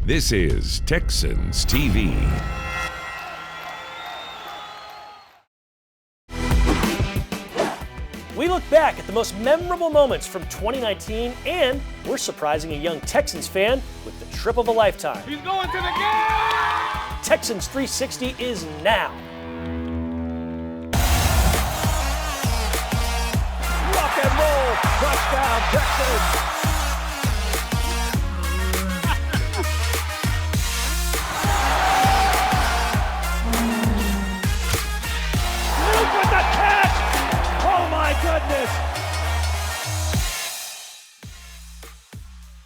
This is Texans TV. We look back at the most memorable moments from 2019, and we're surprising a young Texans fan with the trip of a lifetime. He's going to the game! Texans 360 is now. Rock and roll! Touchdown, Texans! Luke with the catch! Oh my goodness!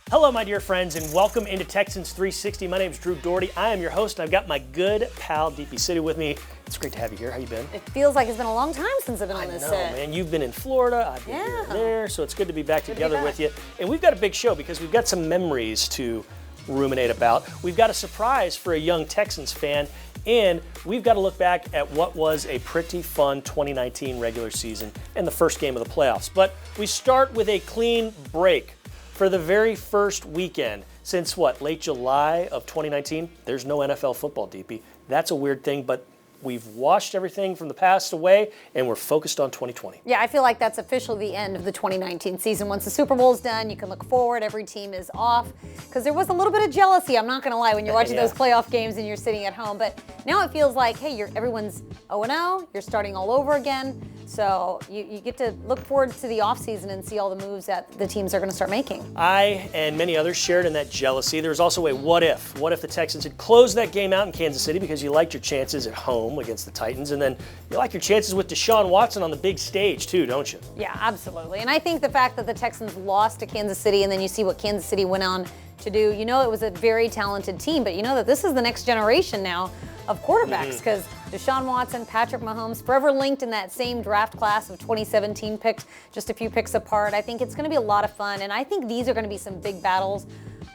Hello, my dear friends, and welcome into Texans 360. My name is Drew Dougherty. I am your host, and I've got my good pal, Deepi Sidhu, with me. It's great to have you here. How you been? It feels like it's been a long time since I've been on this set. Man. You've been in Florida. I've been here and there, so it's good to be back together with you. And we've got a big show because we've got some memories to ruminate about. We've got a surprise for a young Texans fan, and we've got to look back at what was a pretty fun 2019 regular season and the first game of the playoffs. But we start with a clean break. For the very first weekend since late July of 2019, there's no NFL football, Deepi. That's a weird thing, but we've washed everything from the past away, and we're focused on 2020. Yeah, I feel like that's officially the end of the 2019 season. Once the Super Bowl's done, you can look forward. Every team is off. Because there was a little bit of jealousy, I'm not going to lie, when you're watching those playoff games and you're sitting at home. But now it feels like, hey, everyone's 0-0. You're starting all over again. So you get to look forward to the offseason and see all the moves that the teams are going to start making. I and many others shared in that jealousy. There was also a what if. What if the Texans had closed that game out in Kansas City because you liked your chances at home against the Titans, and then you like your chances with Deshaun Watson on the big stage too, don't you? Yeah, absolutely. And I think the fact that the Texans lost to Kansas City and then you see what Kansas City went on to do, you know it was a very talented team, but you know that this is the next generation now of quarterbacks because Deshaun Watson, Patrick Mahomes, forever linked in that same draft class of 2017, picked just a few picks apart. I think it's going to be a lot of fun, and I think these are going to be some big battles.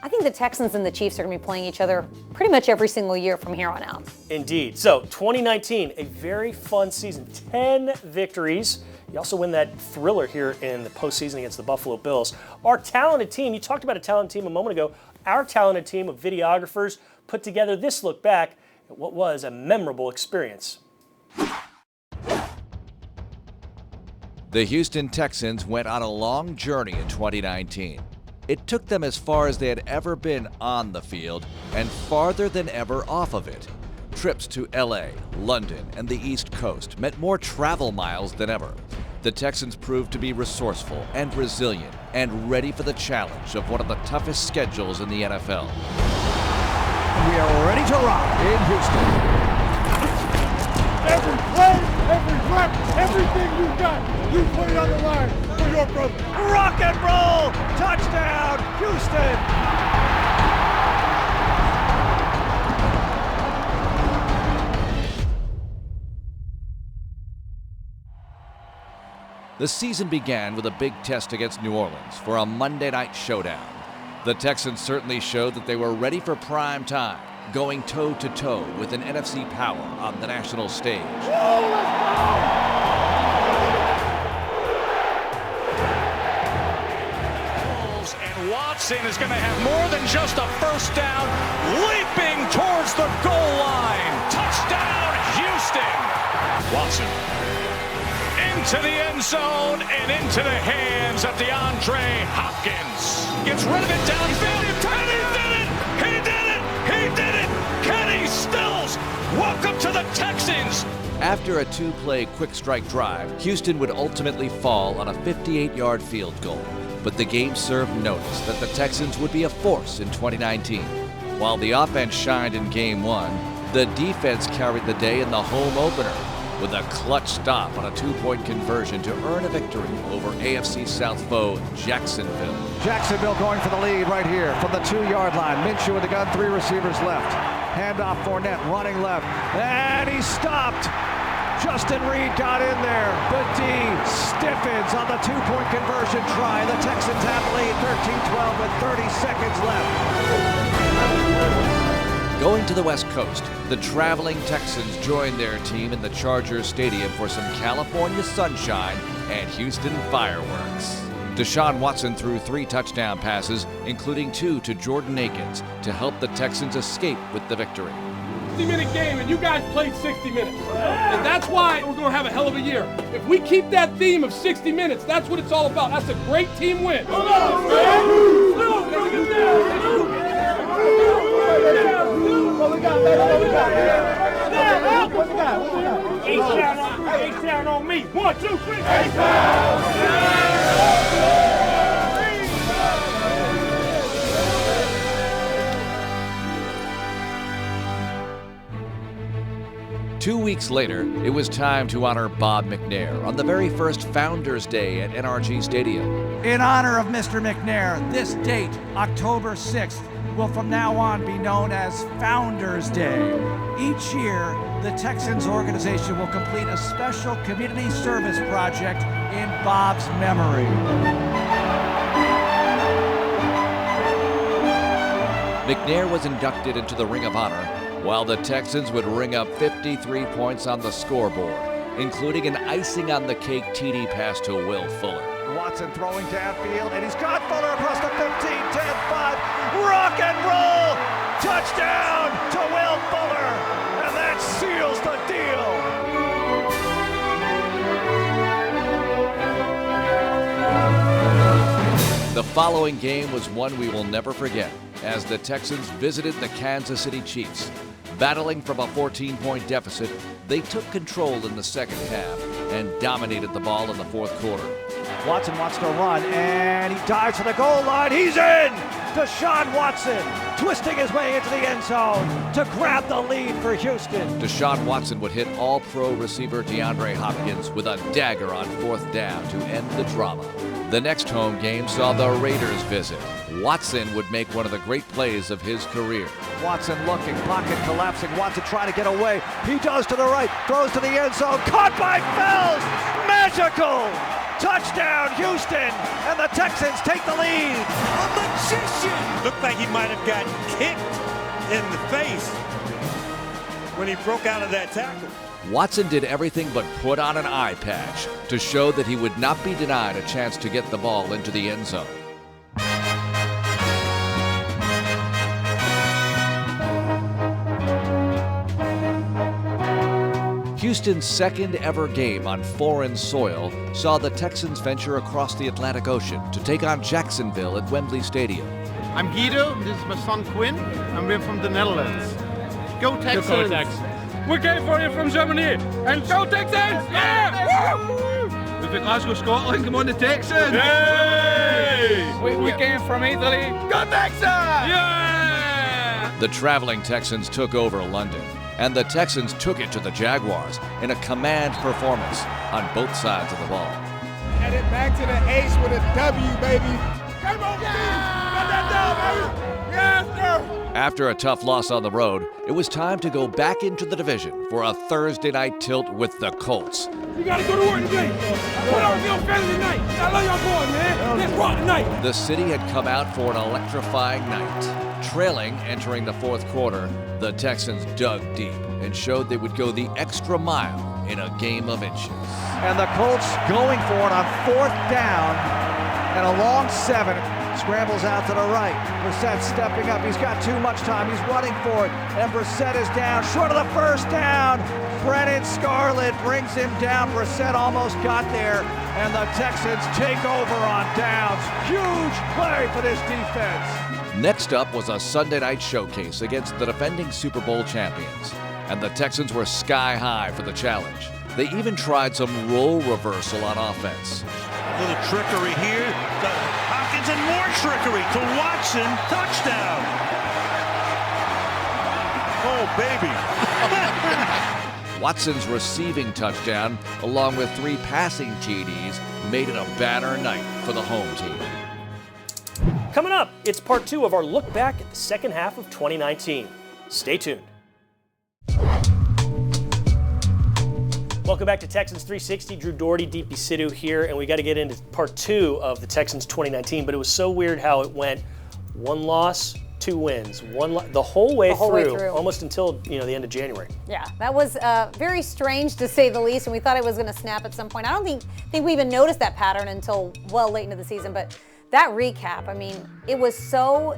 I think the Texans and the Chiefs are going to be playing each other pretty much every single year from here on out. Indeed. So 2019, a very fun season, 10 victories. You also win that thriller here in the postseason against the Buffalo Bills. Our talented team, you talked about a talented team a moment ago, our talented team of videographers put together this look back at what was a memorable experience. The Houston Texans went on a long journey in 2019. It took them as far as they had ever been on the field and farther than ever off of it. Trips to LA, London, and the East Coast meant more travel miles than ever. The Texans proved to be resourceful and resilient and ready for the challenge of one of the toughest schedules in the NFL. We are ready to rock in Houston. Every play, every rep, everything you've got, you put it on the line for your brother. Rock and roll! Touchdown, Houston! The season began with a big test against New Orleans for a Monday night showdown. The Texans certainly showed that they were ready for prime time, going toe-to-toe with an NFC power on the national stage. And Watson is going to have more than just a first down, leaping towards the goal line. Touchdown, Houston! Watson into the end zone and into the hands of DeAndre Hopkins. Gets rid of it downfield, and he did it! He did it! He did it! Kenny Stills, welcome to the Texans! After a two-play quick strike drive, Houston would ultimately fall on a 58-yard field goal. But the game served notice that the Texans would be a force in 2019. While the offense shined in Game 1, the defense carried the day in the home opener with a clutch stop on a two-point conversion to earn a victory over AFC South foe Jacksonville. Jacksonville going for the lead right here from the 2-yard line. Minshew with the gun, 3 receivers left. Handoff, Fournette running left, and he stopped. Justin Reed got in there, but D stiffens on the 2-point conversion try. The Texans have the lead, 13-12 with 30 seconds left. Going to the West Coast, the traveling Texans joined their team in the Chargers Stadium for some California sunshine and Houston fireworks. Deshaun Watson threw 3 touchdown passes, including 2 to Jordan Akins, to help the Texans escape with the victory. 60-minute game, and you guys played 60 minutes. And that's why we're going to have a hell of a year. If we keep that theme of 60 minutes, that's what it's all about. That's a great team win. H-Town on me. 1, 2, 3. H-Town! 2 weeks later, it was time to honor Bob McNair on the very first Founders Day at NRG Stadium. In honor of Mr. McNair, this date, October 6th, will from now on be known as Founders Day. Each year, the Texans organization will complete a special community service project in Bob's memory. McNair was inducted into the Ring of Honor, while the Texans would ring up 53 points on the scoreboard, including an icing-on-the-cake TD pass to Will Fuller. Watson throwing downfield, and he's got Fuller across the 15, 10-5, rock and roll! Touchdown to Will Fuller, and that seals the deal! The following game was one we will never forget, as the Texans visited the Kansas City Chiefs. Battling from a 14-point deficit, they took control in the second half and dominated the ball in the fourth quarter. Watson wants to run, and he dives for the goal line. He's in! Deshaun Watson twisting his way into the end zone to grab the lead for Houston. Deshaun Watson would hit all-pro receiver DeAndre Hopkins with a dagger on 4th down to end the drama. The next home game saw the Raiders visit. Watson would make one of the great plays of his career. Watson looking, pocket collapsing, Watson trying to get away. He does to the right, throws to the end zone, caught by Fells! Magical! Touchdown, Houston! And the Texans take the lead! A magician! Looked like he might have gotten kicked in the face when he broke out of that tackle. Watson did everything but put on an eye patch to show that he would not be denied a chance to get the ball into the end zone. Houston's second ever game on foreign soil saw the Texans venture across the Atlantic Ocean to take on Jacksonville at Wembley Stadium. I'm Guido, this is my son Quinn, and we're from the Netherlands. Go Texans! Go Texans! We came for you from Germany, and go Texans! Yeah! Woo! We're from Glasgow, Scotland, come on the Texans! Yay! We came from Italy. Go Texans! Yeah! The traveling Texans took over London, and the Texans took it to the Jaguars in a command performance on both sides of the ball. And it back to the ace with a W, baby. Come on, got that dog, baby. Yes, sir. After a tough loss on the road, it was time to go back into the division for a Thursday night tilt with the Colts. You gotta go to work today. Put on your family tonight. I love y'all boys, man. Let's rock tonight. The city had come out for an electrifying night. Trailing entering the fourth quarter, the Texans dug deep and showed they would go the extra mile in a game of inches. And the Colts going for it on 4th down, and a long 7. Scrambles out to the right. Brissett stepping up. He's got too much time. He's running for it. And Brissett is down. Short of the first down. Brennan Scarlett brings him down. Brissett almost got there. And the Texans take over on downs. Huge play for this defense. Next up was a Sunday night showcase against the defending Super Bowl champions. And the Texans were sky high for the challenge. They even tried some role reversal on offense. A little trickery here. Hopkins and more trickery to Watson. Touchdown. Oh, baby. Watson's receiving touchdown, along with 3 passing TDs, made it a banner night for the home team. Coming up, it's part 2 of our look back at the second half of 2019. Stay tuned. Welcome back to Texans 360. Drew Dougherty, Deepi Sidhu here, and we got to get into part 2 of the Texans 2019, but it was so weird how it went. 1 loss, 2 wins, the whole way through, almost until the end of January. Yeah, that was very strange to say the least, and we thought it was going to snap at some point. I don't think we even noticed that pattern until well late into the season. But that recap, I mean, it was so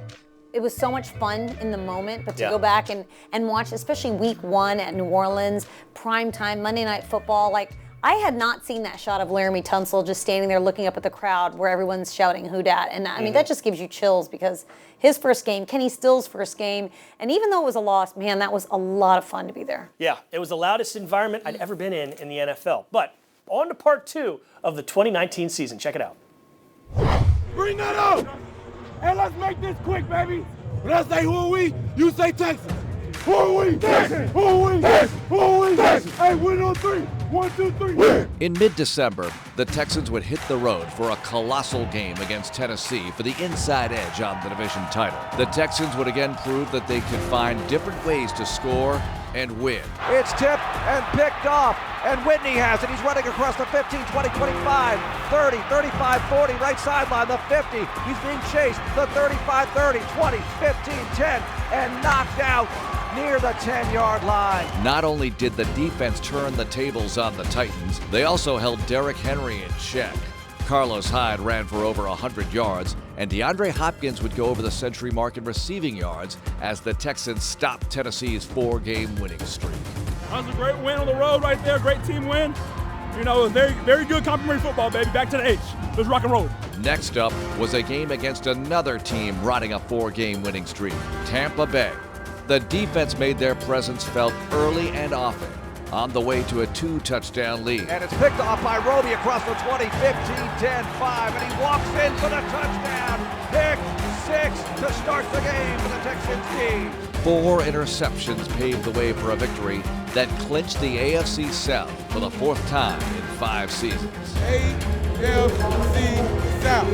much fun in the moment, but to go back and watch, especially week 1 at New Orleans, primetime, Monday Night Football, like, I had not seen that shot of Laramie Tunsil just standing there looking up at the crowd where everyone's shouting, "Who dat?" And I mean, that just gives you chills because his first game, Kenny Still's first game, and even though it was a loss, man, that was a lot of fun to be there. Yeah, it was the loudest environment I'd ever been in the NFL. But on to part 2 of the 2019 season. Check it out. Bring that up! Hey, let's make this quick, baby. When I say who are we, you say Texans. Who are we? Texans. Who are we? Texans. Who are we? Texans. Hey, win on 3. 1, 2, 3. In mid-December, the Texans would hit the road for a colossal game against Tennessee for the inside edge on the division title. The Texans would again prove that they could find different ways to score and win. It's tipped and picked off, and Whitney has it. He's running across the 15, 20, 25, 30, 35, 40, right sideline, the 50. He's being chased, the 35, 30, 20, 15, 10, and knocked out near the 10-yard line. Not only did the defense turn the tables on the Titans, they also held Derrick Henry in check. Carlos Hyde ran for over 100 yards, and DeAndre Hopkins would go over the century mark in receiving yards as the Texans stopped Tennessee's 4-game winning streak. That was a great win on the road right there, great team win. You know, very, very good complimentary football, baby. Back to the H. Let's rock and roll. Next up was a game against another team riding a 4-game winning streak, Tampa Bay. The defense made their presence felt early and often, on the way to a 2-touchdown lead. And it's picked off by Roby across the 20, 15, 10, 5, and he walks in for the touchdown. Pick 6 to start the game for the Texans team. 4 interceptions paved the way for a victory that clinched the AFC South for the 4th time in 5 seasons. AFC South.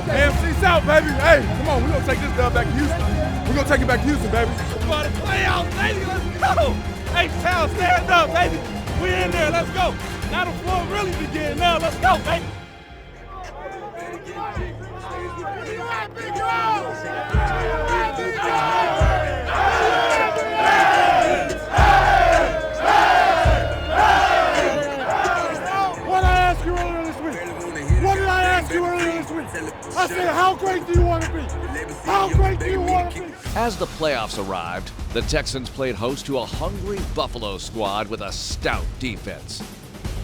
AFC South, baby. Hey, come on, we're going to take this dub back to Houston. We're going to take it back to Houston, baby. For the playoffs, baby, let's go. Hey, Town, stand up, baby. We in there, let's go. Now the floor really begins now, let's go, baby. I said, how great do you want to be? How great do you want to be? As the playoffs arrived, the Texans played host to a hungry Buffalo squad with a stout defense.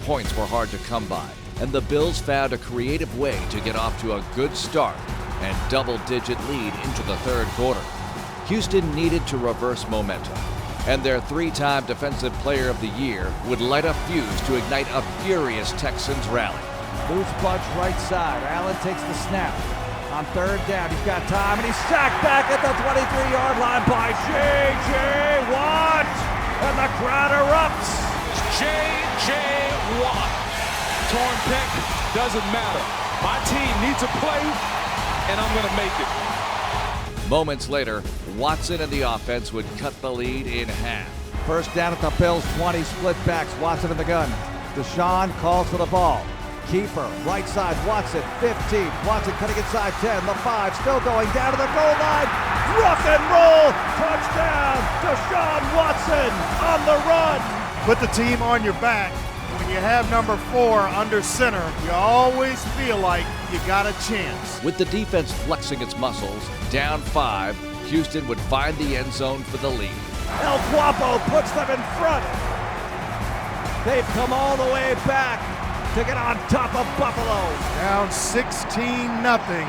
Points were hard to come by, and the Bills found a creative way to get off to a good start and double-digit lead into the 3rd quarter. Houston needed to reverse momentum, and their 3-time Defensive Player of the Year would light a fuse to ignite a furious Texans rally. Loose bunch right side. Allen takes the snap. On 3rd down, he's got time, and he's sacked back at the 23-yard line by J.J. Watt. And the crowd erupts. J.J. Watt. Torn pec, doesn't matter. My team needs a play, and I'm going to make it. Moments later, Watson and the offense would cut the lead in half. First down at the Bills' 20, split backs. Watson in the gun. Deshaun calls for the ball. Keeper, right side, Watson, 15. Watson cutting inside 10, the 5, still going down to the goal line. Rock and roll, touchdown, Deshaun Watson on the run. Put the team on your back. When you have number 4 under center, you always feel like you got a chance. With the defense flexing its muscles, down 5, Houston would find the end zone for the lead. El Guapo puts them in front. They've come all the way back to get on top of Buffalo. Down 16-0.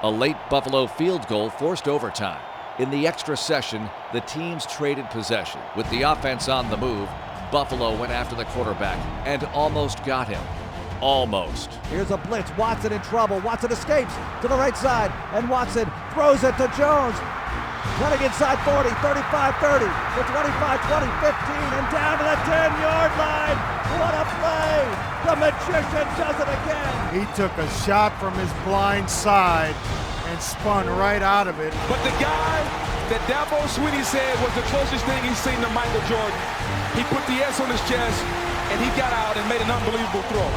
A late Buffalo field goal forced overtime. In the extra session, the teams traded possession. With the offense on the move, Buffalo went after the quarterback and almost got him. Almost. Here's a blitz. Watson in trouble. Watson escapes to the right side, and Watson throws it to Jones. Running inside 40, 35, 30, the 25, 20, 15, and down to the 10-yard line. What a play! The magician does it again. He took a shot from his blind side and spun right out of it. But the guy that Dabo Swinney said was the closest thing he's seen to Michael Jordan, he put the S on his chest, and he got out and made an unbelievable throw.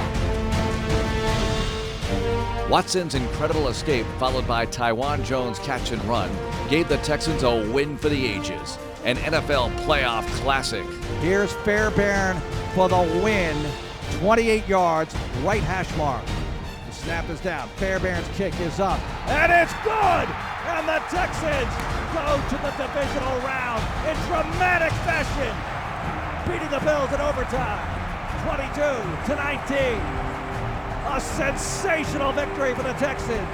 Watson's incredible escape, followed by Tywan Jones' catch and run, gave the Texans a win for the ages. An NFL playoff classic. Here's Fairbairn for the win. 28 yards, right hash mark. The snap is down. Fairbairn's kick is up. And it's good! And the Texans go to the divisional round in dramatic fashion, beating the Bills in overtime. 22-19. A sensational victory for the Texans.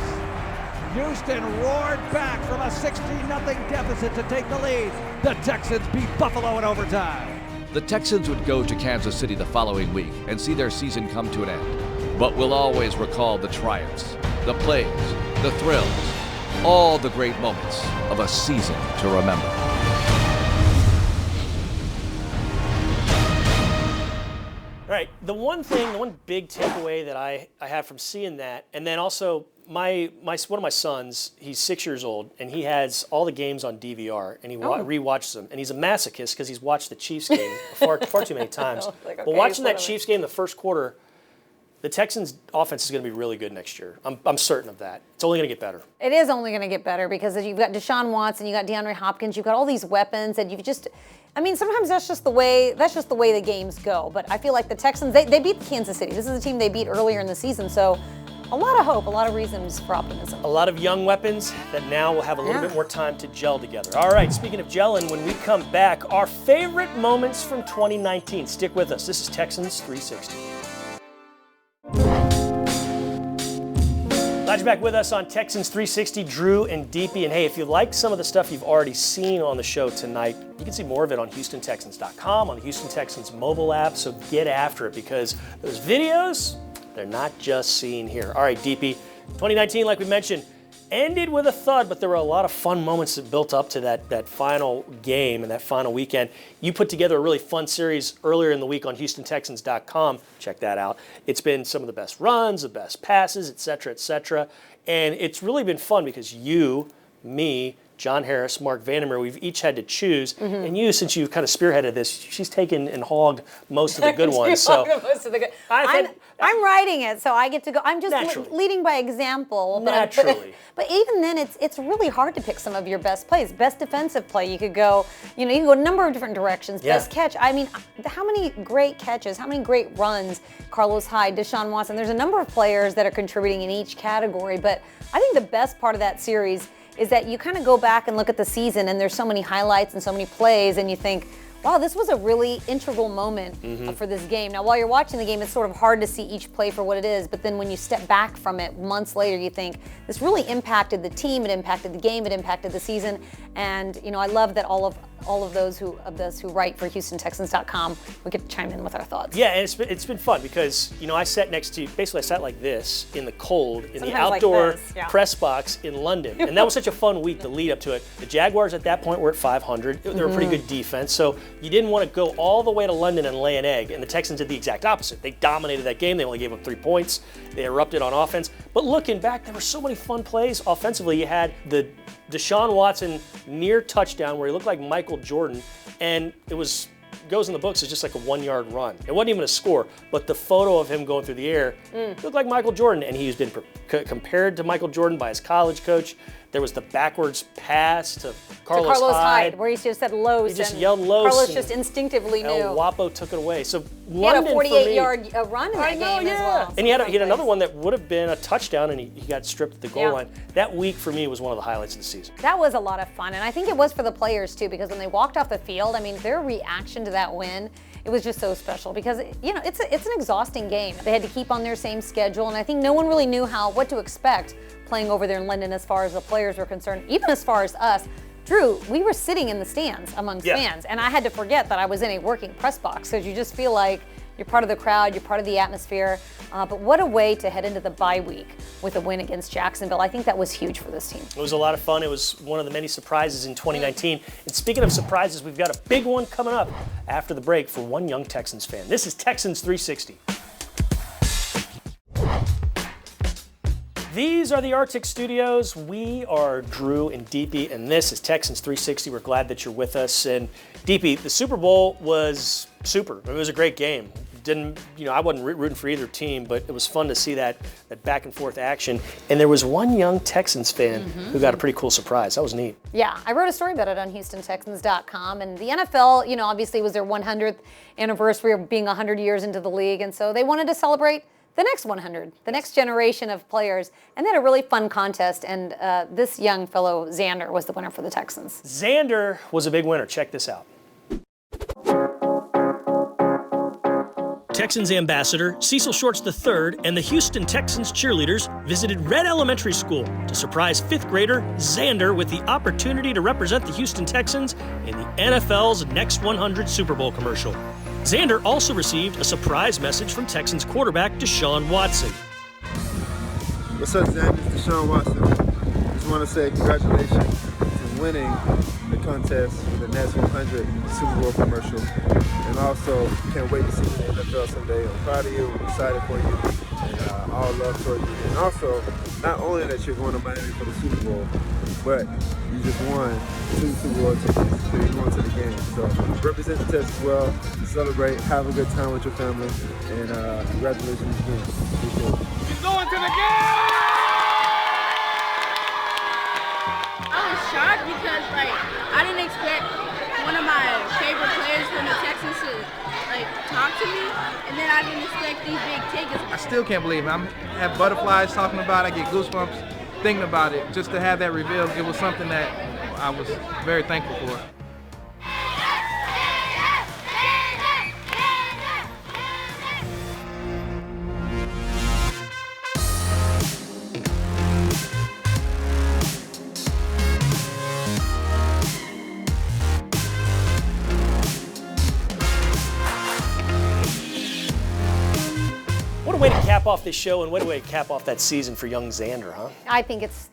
Houston roared back from a 16-0 deficit to take the lead. The Texans beat Buffalo in overtime. The Texans would go to Kansas City the following week and see their season come to an end. But we'll always recall the triumphs, the plays, the thrills, all the great moments of a season to remember. All right, the one big takeaway that I have from seeing that, and then also one of my sons, he's 6 years old, and he has all the games on DVR, and he rewatches them, and he's a masochist because he's watched the Chiefs game far too many times. Like, but watching that Chiefs game the first quarter, the Texans' offense is going to be really good next year. I'm certain of that. It's only going to get better. It is only going to get better because you've got Deshaun Watson, you've got DeAndre Hopkins, you've got all these weapons, and you've just. I mean, sometimes that's just the way the games go. But I feel like the Texans, they beat Kansas City. This is a team they beat earlier in the season, so a lot of hope, a lot of reasons for optimism. A lot of young weapons that now will have a little bit more time to gel together. All right, speaking of gelling, when we come back, our favorite moments from 2019. Stick with us. This is Texans 360. Glad you're back with us on Texans 360, Drew and Deepi. And hey, if you like some of the stuff you've already seen on the show tonight, you can see more of it on HoustonTexans.com, on the Houston Texans mobile app. So get after it because those videos, they're not just seen here. All right, Deepi, 2019, like we mentioned, ended with a thud, but there were a lot of fun moments that built up to that final game and that final weekend. You put together a really fun series earlier in the week on HoustonTexans.com. Check that out. It's been some of the best runs, the best passes, et cetera, and it's really been fun because you, me, John Harris, Mark Vandermeer, we've each had to choose. Mm-hmm. And you, since you've kind of spearheaded this, she's taken and hogged most of the good ones. So most of the good. I'm writing it, so I get to go. I'm just leading by example. Naturally. But even then, it's really hard to pick some of your best plays. Best defensive play, you could go, you can go a number of different directions. Yeah. Best catch. I mean, how many great catches, how many great runs, Carlos Hyde, Deshaun Watson. There's a number of players that are contributing in each category. But I think the best part of that series is that you kind of go back and look at the season and there's so many highlights and so many plays and you think, wow, this was a really integral moment for this game. Now, while you're watching the game, it's sort of hard to see each play for what it is, but then when you step back from it months later, you think, this really impacted the team, it impacted the game, it impacted the season, and I love that all of those who write for HoustonTexans.com, we get to chime in with our thoughts. Yeah, and it's been fun because, I sat next to, basically I sat like this in the cold, in the outdoor press box in London, and that was such a fun week to lead up to it. The Jaguars at that point were at 500. They were a pretty good defense, so you didn't want to go all the way to London and lay an egg, and the Texans did the exact opposite. They dominated that game. They only gave up 3 points. They erupted on offense. But looking back, there were so many fun plays. Offensively, you had the Deshaun Watson near touchdown where he looked like Michael Jordan, and it goes in the books as just like a 1-yard run. It wasn't even a score, but the photo of him going through the air looked like Michael Jordan, and he's been compared to Michael Jordan by his college coach. There was the backwards pass to Carlos Hyde, where he just said Los. He just yelled Los. Carlos just instinctively knew. El Wapo took it away. So he had a 48-yard run in that game as well. And he had another one that would have been a touchdown, and he got stripped at the goal line. That week for me was one of the highlights of the season. That was a lot of fun, and I think it was for the players too, because when they walked off the field, I mean, their reaction to that win, it was just so special because it's an exhausting game. They had to keep on their same schedule, and I think no one really knew what to expect playing over there in London as far as the players were concerned, even as far as us. Drew, we were sitting in the stands amongst fans, and I had to forget that I was in a working press box because you just feel like you're part of the crowd, you're part of the atmosphere. But what a way to head into the bye week with a win against Jacksonville. I think that was huge for this team. It was a lot of fun. It was one of the many surprises in 2019. And speaking of surprises, we've got a big one coming up after the break for one young Texans fan. This is Texans 360. These are the Arctic Studios. We are Drew and Deepi, and this is Texans 360. We're glad that you're with us. And Deepi, the Super Bowl was super. It was a great game. I wasn't rooting for either team, but it was fun to see that back and forth action. And there was one young Texans fan who got a pretty cool surprise. That was neat. Yeah, I wrote a story about it on HoustonTexans.com, and the NFL, obviously was their 100th anniversary of being 100 years into the league, and so they wanted to celebrate the next 100, the next generation of players, and they had a really fun contest, and this young fellow, Xander, was the winner for the Texans. Xander was a big winner. Check this out. Texans Ambassador Cecil Shorts III and the Houston Texans cheerleaders visited Red Elementary School to surprise 5th grader Xander with the opportunity to represent the Houston Texans in the NFL's Next 100 Super Bowl commercial. Xander also received a surprise message from Texans quarterback Deshaun Watson. What's up, Xander? It's Deshaun Watson. Just want to say congratulations to winning the contest for the Next 100 Super Bowl commercial. And also, can't wait to see you in the NFL someday. I'm proud of you, I'm excited for you, and all love toward you. And also, not only that you're going to Miami for the Super Bowl, but you just won 2 Super Bowl tickets, so you're going to the game. So represent the Texans well, celebrate, have a good time with your family, and congratulations again. Appreciate it. He's going to the game! I was shocked because, I didn't expect one of my favorite players from the Texans to, talk to me, and then I didn't expect these big tickets. I still can't believe it. I have butterflies talking about it. I get goosebumps thinking about it. Just to have that revealed, it was something that I was very thankful for. What a way to cap off this show, and what a way to cap off that season for young Xander, huh?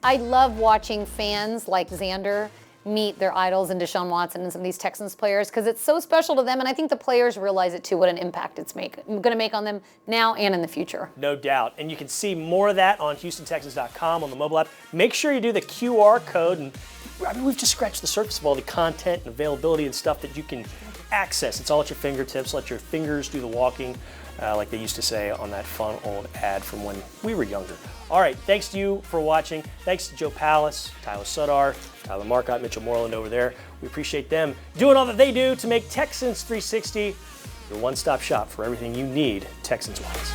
I love watching fans like Xander meet their idols and Deshaun Watson and some of these Texans players, because it's so special to them, and I think the players realize it too, what an impact it's going to make on them now and in the future. No doubt. And you can see more of that on HoustonTexans.com on the mobile app. Make sure you do the QR code, and we've just scratched the surface of all the content and availability and stuff that you can access. It's all at your fingertips. Let your fingers do the walking, like they used to say on that fun old ad from when we were younger. All right, thanks to you for watching. Thanks to Joe Pallas, Tyler Sudar, Tyler Marcotte, Mitchell Moreland over there. We appreciate them doing all that they do to make Texans 360 your one-stop shop for everything you need Texans-wise.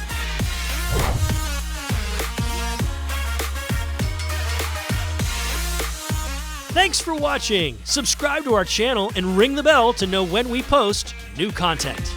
Thanks for watching. Subscribe to our channel and ring the bell to know when we post new content.